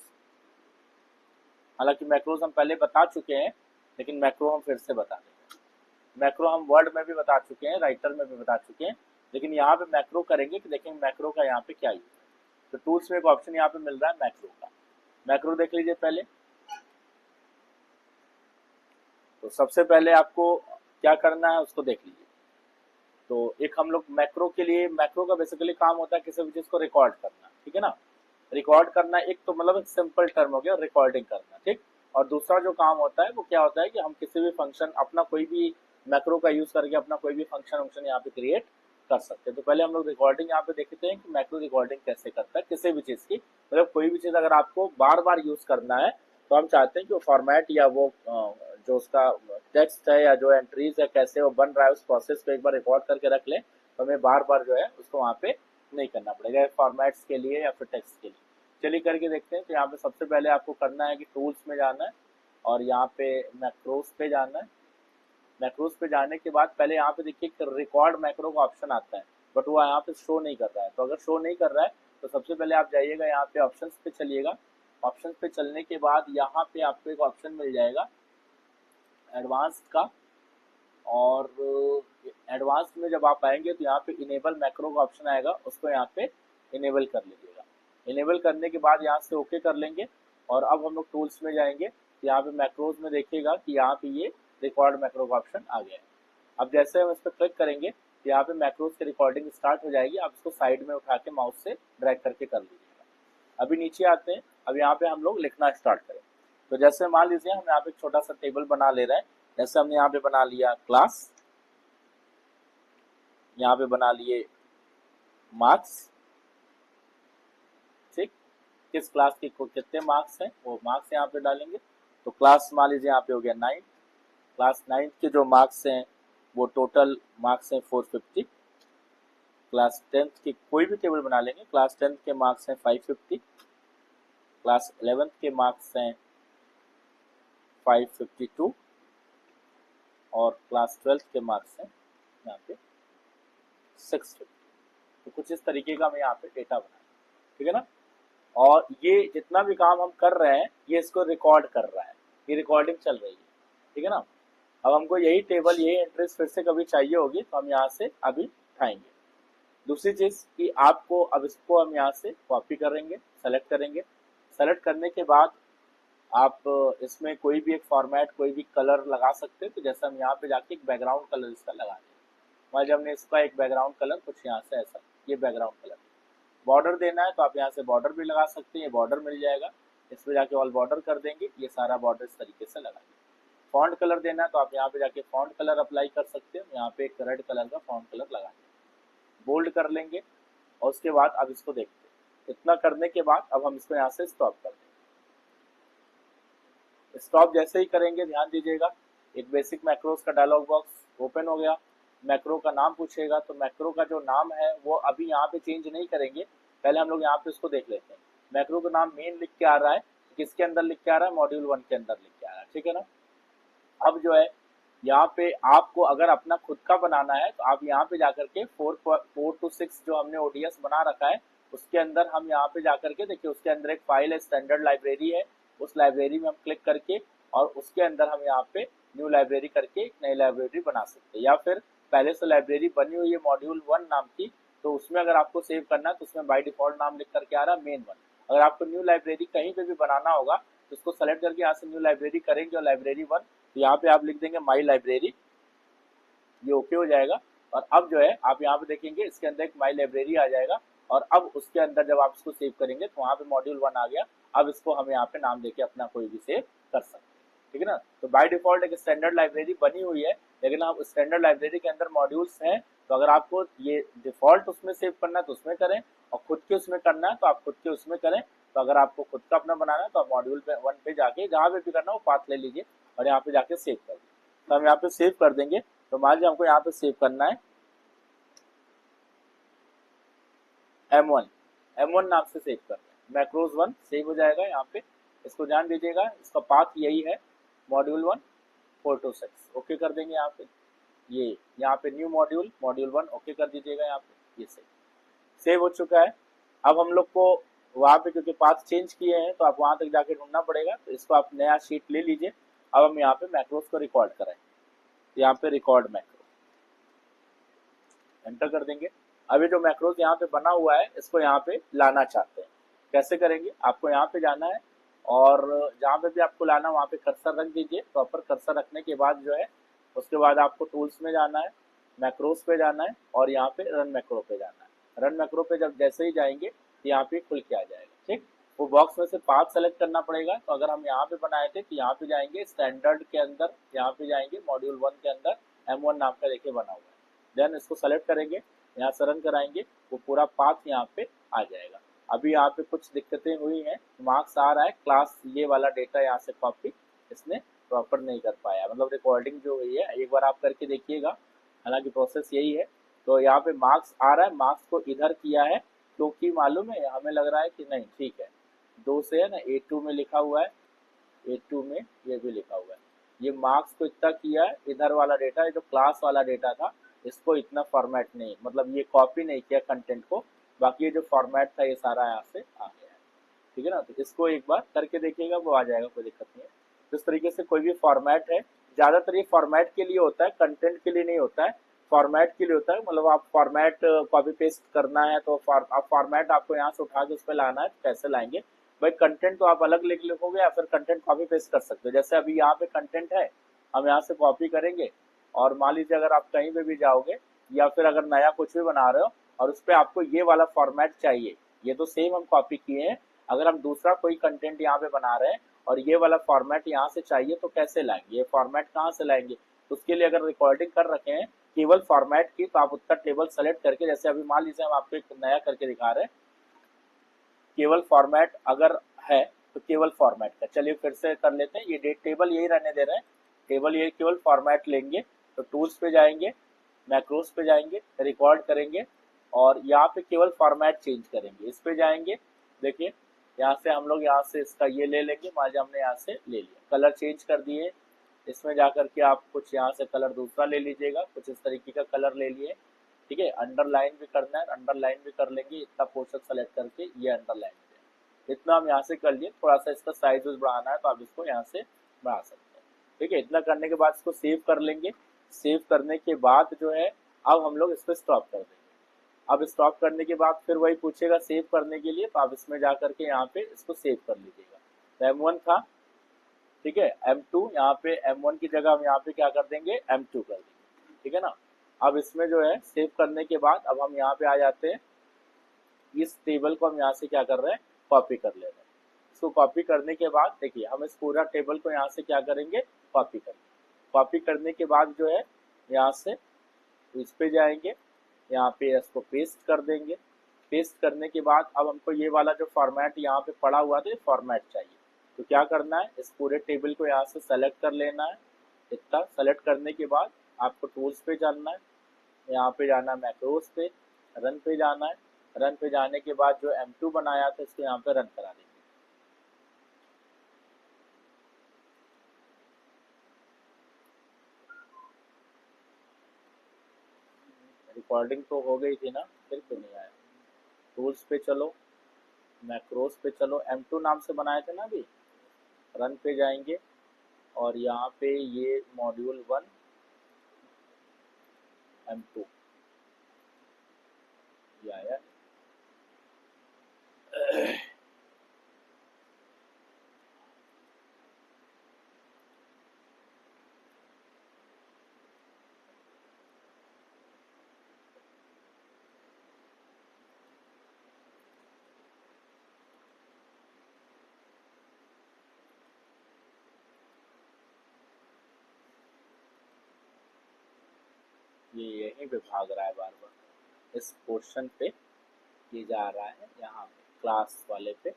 हालांकि मैक्रोज हम पहले बता चुके हैं, लेकिन मैक्रो हम फिर से बता देंगे। मैक्रो हम वर्ड में भी बता चुके हैं, राइटर में भी बता चुके हैं, लेकिन यहाँ पे मैक्रो करेंगे कि देखेंगे मैक्रो का यहाँ पे क्या यूज है। तो टूल्स में एक ऑप्शन यहाँ पे मिल रहा है मैक्रो का। मैक्रो देख लीजिए पहले। तो सबसे पहले आपको क्या करना है उसको देख लीजिए। तो एक हम लोग मैक्रो के लिए, मैक्रो का बेसिकली काम होता है किसी भी चीज को रिकॉर्ड करना, ठीक है ना। रिकॉर्ड करना एक तो मतलब एक सिंपल टर्म हो गया रिकॉर्डिंग करना, ठीक। और दूसरा जो काम होता है वो क्या होता है कि हम किसी भी फंक्शन, अपना कोई भी मैक्रो का यूज करके अपना कोई भी फंक्शन यहाँ पे क्रिएट कर सकते हैं। तो पहले हम लोग रिकॉर्डिंग यहाँ पे देखते हैं कि मैक्रो रिकॉर्डिंग कैसे करता है किसी भी चीज की। मतलब कोई भी चीज अगर आपको बार बार यूज करना है तो हम चाहते हैं कि वो फॉर्मेट या वो जो उसका टेक्स्ट है या जो एंट्रीज है कैसे वो बन रहा है उस प्रोसेस को एक बार रिकॉर्ड करके रख लें, तो हमें बार बार जो है उसको वहाँ पे नहीं करना पड़ेगा फॉर्मेट्स के लिए या फिर टेक्स्ट के लिए। चलिए करके देखते हैं। तो यहाँ पे सबसे पहले आपको करना है कि टूल्स में जाना है और यहाँ पे मैक्रोस पे जाना है। मैक्रोस पे जाने के बाद पहले यहाँ पे देखिए रिकॉर्ड मैक्रो का ऑप्शन आता है, बट वो यहाँ पे शो नहीं कर रहा है। तो अगर शो नहीं कर रहा है तो सबसे पहले आप जाइएगा यहाँ पे ऑप्शंस पे चलिएगा। ऑप्शंस पे चलने के बाद यहाँ पे आपको एक ऑप्शन मिल जाएगा एडवांस्ड का, और एडवांस में जब आप आएंगे तो यहाँ पे इनेबल मैक्रो का ऑप्शन आएगा, उसको यहाँ पे इनेबल कर लीजिएगा। इनेबल करने के बाद यहाँ से ओके कर लेंगे और अब हम लोग टूल्स में जाएंगे। तो यहाँ पे मैक्रोज में देखिएगा कि यहाँ पे ये रिकॉर्ड मैक्रो का ऑप्शन आ गया है। अब जैसे हम इस पर क्लिक करेंगे तो यहाँ पे मैक्रोज की रिकॉर्डिंग स्टार्ट हो जाएगी। आप इसको साइड में उठा के माउस से ड्रैग करके कर लीजिएगा। अभी नीचे आते हैं। अब यहाँ पे हम लोग लिखना स्टार्ट करें। तो जैसे मान लीजिए हम यहाँ पे एक छोटा सा टेबल बना ले रहे हैं। जैसे हमने यहाँ पे बना लिया क्लास, यहाँ पे बना लिए मार्क्स, ठीक। किस क्लास के कितने मार्क्स हैं वो मार्क्स यहाँ पे डालेंगे। तो क्लास मान लीजिए यहाँ पे हो गया 9। क्लास 9 के जो मार्क्स हैं वो टोटल मार्क्स हैं 450। क्लास 10 के कोई भी टेबल बना लेंगे। क्लास 10 के मार्क्स हैं 550। क्लास 11 के मार्क्स हैं 552 और क्लास 12 के मार्क्स हैं यहाँ पे 650। तो कुछ इस तरीके का हमें यहाँ पे डेटा बनाना है, ठीक है ना। और ये जितना भी काम हम कर रहे हैं ये इसको रिकॉर्ड कर रहा है, ये रिकॉर्डिंग चल रही है, ठीक है ना। अब हमको यही टेबल यही एंट्रीज फिर से कभी चाहिए होगी तो हम यहाँ से अभी उठाएंगे। दूसरी चीज कि आपको अब इसको हम यहाँ से कॉपी करेंगे, सेलेक्ट करेंगे। सेलेक्ट करने के बाद आप इसमें कोई भी एक फॉर्मेट कोई भी कलर लगा सकते हैं। तो जैसे हम यहाँ पे जाके एक बैकग्राउंड कलर इसका लगा दें। मान लीजिए हमने इसका एक बैकग्राउंड कलर कुछ यहाँ से ऐसा, ये बैकग्राउंड कलर। बॉर्डर देना है तो आप यहाँ से बॉर्डर भी लगा सकते हैं, ये बॉर्डर मिल जाएगा। इस पे जाके ऑल बॉर्डर कर देंगे, ये सारा बॉर्डर इस तरीके से लगा देंगे। फॉन्ट कलर देना है तो आप यहाँ पे जाके फॉन्ट कलर अप्लाई कर सकते हैं। यहाँ पे एक रेड कलर का फॉन्ट कलर लगा देंगे, बोल्ड कर लेंगे और उसके बाद अब इसको देखते हैं। इतना करने के बाद अब हम इसको यहाँ से स्टॉप कर देंगे। स्टॉप जैसे ही करेंगे ध्यान दीजिएगा एक बेसिक मैक्रोस का डायलॉग बॉक्स ओपन हो गया। मैक्रो का नाम पूछेगा तो मैक्रो का जो नाम है वो अभी यहाँ पे चेंज नहीं करेंगे, पहले हम लोग यहाँ पे उसको देख लेते हैं। मैक्रो का नाम मेन लिख के आ रहा है, किसके अंदर लिख के आ रहा है, मॉड्यूल 1 के अंदर लिख के आ रहा है, ठीक है ना। अब जो है यहाँ पे आपको अगर अपना खुद का बनाना है तो आप यहाँ पे जाकर के 4 to 6 जो हमने ओडीएस बना रखा है उसके अंदर हम यहाँ पे जाकर के देखिए उसके अंदर एक फाइल है स्टैंडर्ड लाइब्रेरी है। उस लाइब्रेरी में हम क्लिक करके और उसके अंदर हम यहाँ पे न्यू लाइब्रेरी करके एक नई लाइब्रेरी बना सकते हैं, या फिर पहले से लाइब्रेरी बनी हुई है मॉड्यूल 1 नाम की तो उसमें अगर आपको सेव करना है तो उसमें बाय डिफॉल्ट नाम लिख करके आ रहा है मेन 1। अगर आपको न्यू लाइब्रेरी कहीं पे भी बनाना होगा तो उसको सेलेक्ट करके यहाँ से न्यू लाइब्रेरी करेंगे और लाइब्रेरी 1, तो यहाँ पे आप लिख देंगे माई लाइब्रेरी, ये ओके हो जाएगा। और अब जो है आप यहाँ पे देखेंगे इसके अंदर एक माई लाइब्रेरी आ जाएगा और अब उसके अंदर जब आप इसको सेव करेंगे तो वहाँ पे मॉड्यूल 1 आ गया। अब इसको हम यहाँ पे नाम देके अपना कोई भी सेव कर सकते हैं, ठीक है ना। तो बाय डिफॉल्ट एक स्टैंडर्ड लाइब्रेरी बनी हुई है, लेकिन आप स्टैंडर्ड लाइब्रेरी के अंदर मॉड्यूल्स हैं तो अगर आपको ये डिफॉल्ट उसमें सेव करना है तो उसमें करें और खुद के उसमें करना है तो आप खुद के उसमें करें। तो अगर आपको खुद का अपना बनाना है तो आप मॉड्यूल 1 पे जाके जहाँ पे भी करना हो पाथ ले लीजिए और यहाँ पे जाके सेव कर दीजिए। तो हम यहाँ पे सेव कर देंगे। तो मान लीजिए हमको यहाँ पे सेव करना है M1 नाम से सेव करना है। मैक्रोज 1 सेव हो जाएगा यहाँ पे, इसको ध्यान दीजिएगा इसका पाथ यही है मॉड्यूल 1 4 to 6 ओके कर देंगे। यहाँ पे ये यहाँ पे न्यू मॉड्यूल 1 ओके कर दीजिएगा यहाँ पे, ये सेव हो चुका है। अब हम लोग को वहाँ पे क्योंकि पाथ चेंज किए हैं तो आप वहाँ तक जाके ढूंढना पड़ेगा, तो इसको आप नया शीट ले लीजिए। अब हम यहाँ पे मैक्रोस को रिकॉर्ड कराएं, यहाँ पे रिकॉर्ड मैक्रो एंटर कर देंगे। अभी जो मैक्रोस यहाँ पे बना हुआ है इसको यहाँ पे लाना चाहते हैं, कैसे करेंगे? आपको यहाँ पे जाना है और जहाँ पे भी आपको लाना वहाँ पे कर्सर रख दीजिए। प्रॉपर कर्सर रखने के बाद जो है उसके बाद आपको टूल्स में जाना है, मैक्रोस पे जाना है और यहाँ पे रन मैक्रो पे जाना है। रन मैक्रो पे जब जैसे ही जाएंगे तो यहाँ पे खुल के आ जाएगा, ठीक। वो बॉक्स में से पाथ सेलेक्ट करना पड़ेगा। तो अगर हम यहाँ पे बनाए थे तो यहाँ पे जाएंगे स्टैंडर्ड के अंदर, यहाँ पे जाएंगे मॉड्यूल 1 के अंदर M1 नाम का देखिए बना हुआ है। देन इसको सेलेक्ट करेंगे, यहाँ से रन कराएंगे, वो पूरा पाथ यहाँ पे आ जाएगा। अभी यहाँ पे कुछ दिक्कतें हुई हैं, मार्क्स आ रहा है, क्लास ये वाला डेटा यहाँ से कॉपी इसने प्रॉपर नहीं कर पाया, मतलब रिकॉर्डिंग जो हुई है एक बार आप करके देखिएगा, हालांकि प्रोसेस यही है। तो यहाँ पे मार्क्स आ रहा है, मार्क्स को इधर किया है क्योंकि मालूम है हमें लग रहा है कि नहीं ठीक है, 2 से है ना A2 में लिखा हुआ है, A2 में ये भी लिखा हुआ है, ये मार्क्स को इतना किया है, इधर वाला डेटा जो क्लास वाला डेटा था इसको इतना फॉर्मेट नहीं, मतलब ये कॉपी नहीं किया कंटेंट को, बाकी ये जो फॉर्मेट था ये सारा यहाँ से आ गया है, ठीक है ना। तो इसको एक बार करके देखिएगा, वो आ जाएगा, कोई दिक्कत नहीं है। तो इस तरीके से कोई भी फॉर्मेट है, ज़्यादातर ये फॉर्मेट के लिए होता है, कंटेंट के लिए नहीं होता है, फॉर्मेट के लिए होता है। मतलब आप फॉर्मेट कॉपी पेस्ट करना है तो आप फॉर्मेट आपको यहाँ से उठा के उस पर लाना है, तो कैसे लाएंगे भाई? कंटेंट तो आप अलग लिख लिखोगे या फिर कंटेंट कॉपी पेस्ट कर सकते हो। जैसे अभी यहाँ पे कंटेंट है, हम यहाँ से कॉपी करेंगे और मान लीजिए अगर आप कहीं पे भी जाओगे या फिर अगर नया कुछ भी बना रहे हो और उस पर आपको ये वाला फॉर्मेट चाहिए, ये तो सेम हम कॉपी किए हैं, अगर हम दूसरा कोई कंटेंट यहाँ पे बना रहे हैं और ये वाला फॉर्मेट यहाँ से चाहिए तो कैसे लाएंगे? ये फॉर्मेट कहाँ से लाएंगे? तो उसके लिए अगर रिकॉर्डिंग कर रखे हैं केवल फॉर्मेट की, तो आप उसका टेबल सेलेक्ट करके, जैसे अभी मान लीजिए हम आपको एक नया करके दिखा रहे हैं, केवल फॉर्मेट अगर है तो केवल फॉर्मेट का, चलिए फिर से कर लेते हैं। ये डेट टेबल यही रहने दे रहे हैं, टेबल ये केवल फॉर्मेट लेंगे। तो टूल्स पे जाएंगे, मैक्रोस पे जाएंगे, रिकॉर्ड करेंगे और यहाँ पे केवल फॉर्मेट चेंज करेंगे। इस पे जाएंगे, देखिए यहाँ से हम लोग यहाँ से इसका ये ले लेंगे, मान लीजिए हमने यहाँ से ले लिया, कलर चेंज कर दिए। इसमें जाकर के आप कुछ यहाँ से कलर दूसरा ले लीजिएगा, कुछ इस तरीके का कलर ले लिए, ठीक है। अंडरलाइन भी करना है, अंडरलाइन भी कर लेंगे, इतना पोर्शन सेलेक्ट करके ये अंडरलाइन, इतना हम यहाँ से कर लिए। थोड़ा सा इसका साइज बढ़ाना है तो आप इसको यहाँ से बढ़ा सकते हैं, ठीक है। इतना करने के बाद इसको सेव कर लेंगे। सेव करने के बाद जो है अब हम लोग इस पर स्टॉप कर देंगे। अब स्टॉप करने के बाद फिर वही पूछेगा सेव करने के लिए, तो आप इसमें जा करके यहाँ पे इसको सेव कर लीजिएगा। तो M1 था, ठीक है, M2 यहाँ पे M1 की जगह हम यहाँ पे क्या कर देंगे, M2 कर देंगे, ठीक है ना। अब इसमें जो है सेव करने के बाद अब हम यहाँ पे आ जाते हैं, इस टेबल को हम यहाँ से क्या कर रहे हैं, कॉपी कर ले रहे हैं। इसको कॉपी करने के बाद देखिए हम इस पूरा टेबल को यहाँ से क्या करेंगे, कॉपी करेंगे। कॉपी करने के बाद जो है यहाँ से इस पे जाएंगे, यहाँ पे इसको पेस्ट कर देंगे। पेस्ट करने के बाद अब हमको ये वाला जो फॉर्मेट यहाँ पे पड़ा हुआ था, फॉर्मेट चाहिए। तो क्या करना है, इस पूरे टेबल को यहाँ से सेलेक्ट कर लेना है। इतना सेलेक्ट करने के बाद आपको टूल्स पे जाना है, यहाँ पे जाना है मैक्रोस पे, रन पे जाना है। रन पे जाने के बाद जो M2 बनाया था इसको यहाँ पे रन करा देंगे। रिकॉर्डिंग तो हो गई थी ना, फिर क्यों नहीं आया? टूल्स पे चलो, मैक्रोस पे चलो, M2 नाम से बनाए थे ना अभी। रन पे जाएंगे और यहाँ पे ये मॉड्यूल 1 M2 ये आया। ये यहीं पे भाग रहा है बार बार, इस पोर्शन पे ये जा रहा है, यहाँ पे क्लास वाले पे।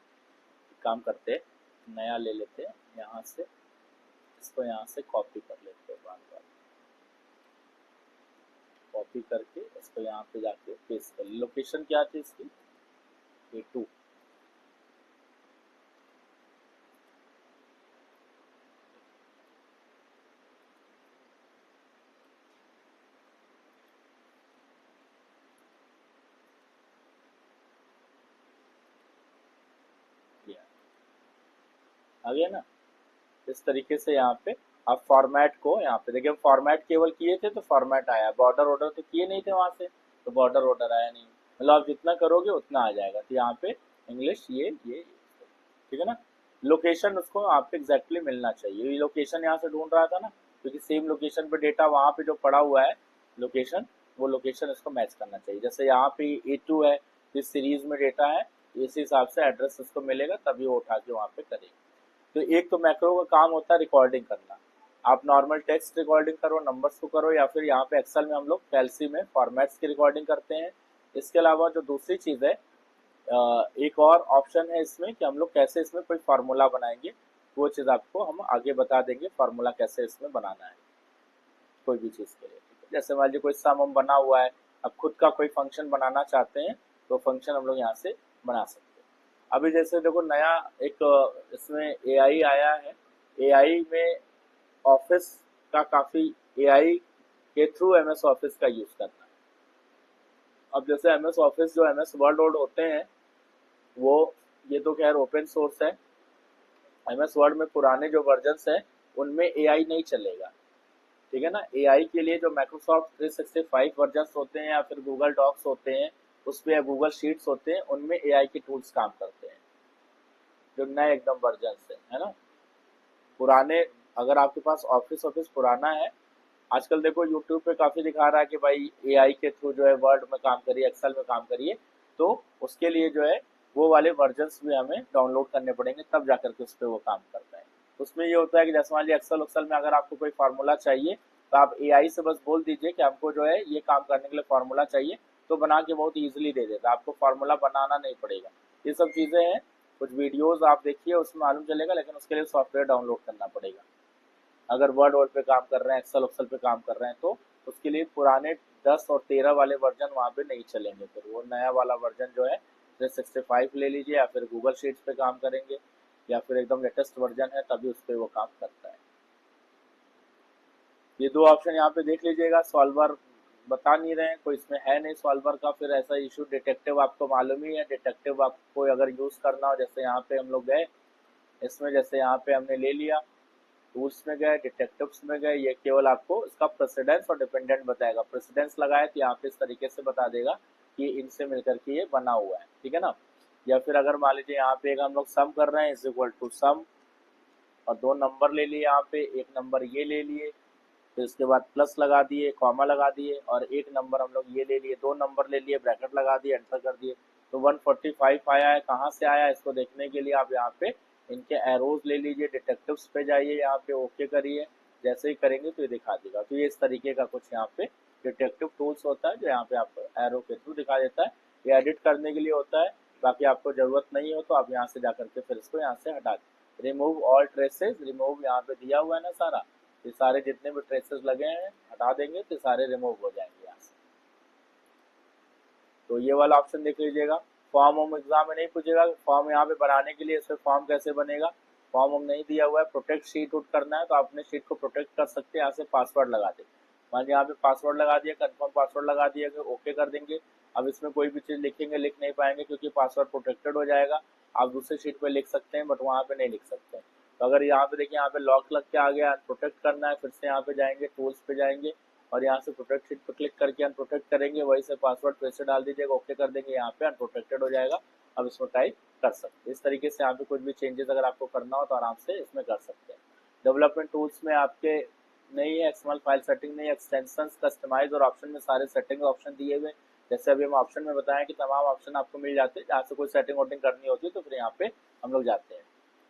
काम करते हैं, नया ले लेते हैं यहाँ से, इसको यहाँ से कॉपी कर लेते हैं, बार बार कॉपी करके इसको यहाँ पे जाके पेस्ट कर। लोकेशन क्या थी इसकी, A2। आ गया ना। इस तरीके से यहाँ पे आप फॉर्मेट को यहाँ पे देखिए, फॉर्मेट केवल किए थे तो फॉर्मेट आया, बॉर्डर ऑर्डर तो किए नहीं थे वहां से, तो बॉर्डर ऑर्डर आया नहीं। मतलब आप जितना करोगे उतना आ जाएगा। तो यहाँ पे इंग्लिश ये ठीक है ना। लोकेशन उसको आप एग्जैक्टली मिलना चाहिए। ये लोकेशन यहाँ से ढूंढ रहा था ना, क्योंकि सेम लोकेशन पे डेटा वहाँ पे जो पड़ा हुआ है लोकेशन, वो लोकेशन इसको मैच करना चाहिए। जैसे यहाँ पे A2 है, इस सीरीज में डेटा है, इसी हिसाब से एड्रेस उसको मिलेगा, तभी वो उठा के वहाँ पे करेगा। तो एक तो मैक्रो का काम होता है रिकॉर्डिंग करना। आप नॉर्मल टेक्स्ट रिकॉर्डिंग करो, नंबर्स को करो, या फिर यहाँ पे एक्सेल में हम लोग कैल्सी में फॉर्मेट्स की रिकॉर्डिंग करते हैं। इसके अलावा जो दूसरी चीज़ है, एक और ऑप्शन है इसमें कि हम लोग कैसे इसमें कोई फार्मूला बनाएंगे। वो चीज़ आपको हम आगे बता देंगे, फार्मूला कैसे इसमें बनाना है कोई भी चीज़ के लिए। ठीक है, जैसे मान लीजिए कोई सम हम बना हुआ है, अब खुद का कोई फंक्शन बनाना चाहते हैं, तो फंक्शन हम लोग यहाँ से बना सकते हैं। अभी जैसे देखो नया एक इसमें AI आया है। AI में ऑफिस का काफ़ी, AI के थ्रू MS ऑफिस का यूज़ करना है। अब जैसे MS ऑफिस जो MS वर्ड होते हैं वो, ये तो खैर ओपन सोर्स है। MS वर्ड में पुराने जो वर्जन्स है उनमें AI नहीं चलेगा। ठीक है ना। AI के लिए जो माइक्रोसॉफ्ट 365 वर्जन्स होते हैं, या फिर गूगल डॉक्स होते हैं उस पर, या गूगल शीट्स होते हैं, उनमें AI के टूल्स काम करते हैं, जो नए एकदम वर्जन्स है ना। पुराने, अगर आपके पास ऑफिस ऑफिस पुराना है, आजकल देखो यूट्यूब पे काफ़ी दिखा रहा है कि भाई AI के थ्रू जो है वर्ड में काम करिए, एक्सेल में काम करिए, तो उसके लिए जो है वो वाले वर्जन्स भी हमें डाउनलोड करने पड़ेंगे, तब जाकर के उस पर वो काम करता है। उसमें ये होता है कि जैसे मान लीजिए एक्सेल में अगर आपको कोई फार्मूला चाहिए, तो आप AI से बस बोल दीजिए कि हमको जो है ये काम करने के लिए फार्मूला चाहिए, तो बना के बहुत ईजिली दे देता है, आपको फार्मूला बनाना नहीं पड़ेगा। ये सब चीज़ें हैं, कुछ वीडियोज़ आप देखिए उसमें मालूम चलेगा, लेकिन उसके लिए सॉफ्टवेयर डाउनलोड करना पड़ेगा। अगर वर्ड पे काम कर रहे हैं, एक्सेल पे काम कर रहे हैं, तो उसके लिए पुराने 10 और 13 वाले वर्जन वहाँ पे नहीं चलेंगे। फिर वो नया वाला वर्जन जो है 365 ले लीजिए, या फिर गूगल शीट्स पे काम करेंगे, या फिर एकदम लेटेस्ट वर्जन है तभी उस पर वो काम करता है। ये दो ऑप्शन यहाँ पे देख लीजिएगा। सॉल्वर बता नहीं रहे हैं, कोई इसमें है नहीं सॉल्वर का, फिर ऐसा इशू। डिटेक्टिव आपको मालूम ही है, डिटेक्टिव आपको अगर यूज़ करना हो, जैसे यहाँ पे हम लोग गए इसमें, जैसे यहाँ पे हमने ले लिया, टूल्स में गए, डिटेक्टिव्स में गए, ये केवल आपको इसका प्रेसिडेंस और डिपेंडेंट बताएगा। प्रेसिडेंस लगाए तो यहाँ पे इस तरीके से बता देगा कि इनसे मिलकर के ये बना हुआ है। ठीक है ना। या फिर अगर मान लीजिए यहाँ पे एक हम लोग सम कर रहे हैं, इज इक्वल टू सम, और दो नंबर ले लिए, यहाँ पे एक नंबर ये ले लिए, फिर उसके बाद प्लस लगा दिए, कॉमा लगा दिए, और एक नंबर हम लोग ये ले लिए, दो नंबर ले लिए, ब्रैकेट लगा दिए, एंटर कर दिए, तो 145 आया है। कहाँ से आया इसको देखने के लिए आप यहाँ पे इनके एरोज ले लीजिए, डिटेक्टिव्स पे जाइए, यहाँ पे ओके करिए। जैसे ही करेंगे तो ये दिखा देगा। तो ये इस तरीके का कुछ यहाँ पे डिटेक्टिव टूल्स होता है, जो यहाँ पे आपको एरो के थ्रू दिखा देता है। ये एडिट करने के लिए होता है, बाकी आपको जरूरत नहीं हो तो आप यहाँ से जाकर के फिर इसको यहाँ से हटा दें। रिमूव ऑल ट्रेसेस, रिमूव यहाँ पे दिया हुआ है ना सारा, ये सारे जितने भी ट्रेसेस लगे हैं हटा देंगे तो सारे रिमूव हो जाएंगे यहाँ से। तो ये वाला ऑप्शन देख लीजिएगा। फॉर्म हम एग्जाम में नहीं पूछेगा, फॉर्म यहाँ पे बनाने के लिए इसमें फॉर्म कैसे बनेगा, फॉर्म हम नहीं दिया हुआ है। प्रोटेक्ट शीट उठ करना है तो अपने शीट को प्रोटेक्ट कर सकते हैं, यहाँ से पासवर्ड लगा दें। मान लीजिए यहाँ पे पासवर्ड लगा दिया, कंफर्म पासवर्ड लगा दिया, ओके कर देंगे। अब इसमें कोई भी चीज़ लिखेंगे लिख नहीं पाएंगे, क्योंकि पासवर्ड प्रोटेक्टेड हो जाएगा। आप दूसरे शीट पे लिख सकते हैं, बट वहाँ पे नहीं लिख सकते हैं। तो अगर यहाँ पे देखिए, यहाँ पे लॉक लग के आ गया, अनप्रोटेक्ट करना है, फिर से यहाँ पे जाएंगे, टूल्स पे जाएंगे, और यहाँ से प्रोटेक्ट शीट पर क्लिक करके अनप्रोटेक्ट करेंगे, वही से पासवर्ड फिर से डाल दीजिएगा, ओके कर देंगे, यहाँ पे अनप्रोटेक्टेड हो जाएगा। अब इसमें टाइप कर सकते हैं। इस तरीके से यहाँ पे कुछ भी चेंजेस अगर आपको करना हो तो आराम से इसमें कर सकते हैं। डेवलपमेंट टूल्स में आपके नहीं है, एक्सएमएल फाइल सेटिंग नहीं है, एक्सटेंशन, कस्टमाइज और ऑप्शन में सारे सेटिंग ऑप्शन दिए हुए। जैसे अभी हम ऑप्शन में बताएं कि तमाम ऑप्शन आपको मिल जाते हैं, जहाँ से कोई सेटिंग वोटिंग करनी होती है तो फिर यहाँ पे हम लोग जाते हैं।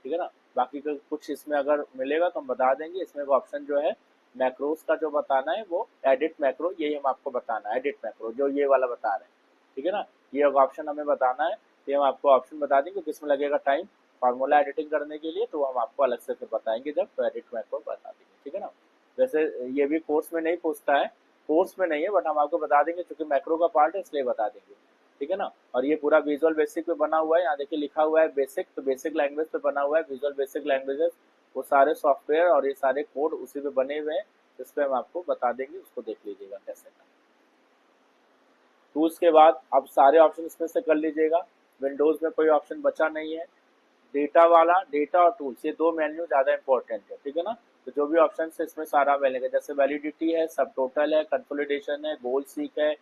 ठीक है ना। बाकी का कुछ इसमें अगर मिलेगा तो हम बता देंगे। इसमें ऑप्शन जो है मैक्रोस का जो बताना है वो एडिट मैक्रो, यही हम आपको बताना है, एडिट मैक्रो जो ये वाला बता रहे हैं। ठीक है ना। ये ऑप्शन हमें बताना है, ये हम आपको ऑप्शन बता देंगे किसमें लगेगा टाइम फार्मूला एडिटिंग करने के लिए, तो हम आपको अलग से फिर बताएंगे जब, तो एडिट मैक्रो बता देंगे। ठीक है ना। वैसे ये भी कोर्स में नहीं पूछता है, कोर्स में नहीं है, बट हम आपको बता देंगे क्योंकि मैक्रो का पार्ट है इसलिए बता देंगे। ठीक है ना। और ये पूरा विजुअल बेसिक पे बना हुआ है, यहाँ देखिए लिखा हुआ है बेसिक, तो बेसिक लैंग्वेज पे बना हुआ है, विजुअल बेसिक लैंग्वेजेस, वो सारे सॉफ्टवेयर और ये सारे कोड उसी पे बने हुए हैं। इस पर हम आपको बता देंगे, उसको देख लीजिएगा कैसे करना। टूल्स के बाद अब सारे ऑप्शन इसमें से कर लीजिएगा। विंडोज में कोई ऑप्शन बचा नहीं है, डेटा वाला, डेटा और टूल्स, ये दो मेन्यू ज्यादा इंपॉर्टेंट है, ठीक है ना। तो जो भी ऑप्शन है इसमें सारा मिलेगा, जैसे वैलिडिटी है, सब टोटल है, कंसोलिडेशन है, गोल सीक है,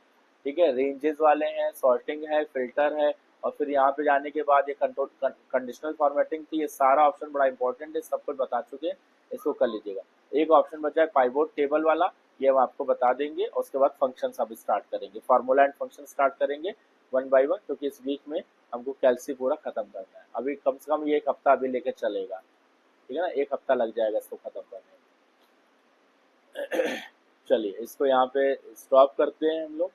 ठीक है, रेंजेस वाले हैं, सॉर्टिंग है, फिल्टर है, और फिर यहाँ पे जाने के बाद ये कंट्रोल कंडीशनल फॉर्मेटिंग थी। ये सारा ऑप्शन बड़ा इंपॉर्टेंट है, सब कुछ बता चुके हैं, इसको कर लीजिएगा। एक ऑप्शन बचा है पाइवोट टेबल वाला, ये हम आपको बता देंगे, और उसके बाद फंक्शन अब स्टार्ट करेंगे, फार्मूला एंड फंक्शन स्टार्ट करेंगे वन बाय वन, क्योंकि इस वीक में हमको कैल्सी पूरा खत्म करना है। अभी कम से कम ये एक हफ्ता अभी लेके चलेगा, ठीक है ना, एक हफ्ता लग जाएगा इसको खत्म करने में। चलिए इसको यहाँ पे स्टॉप करते हैं हम लोग।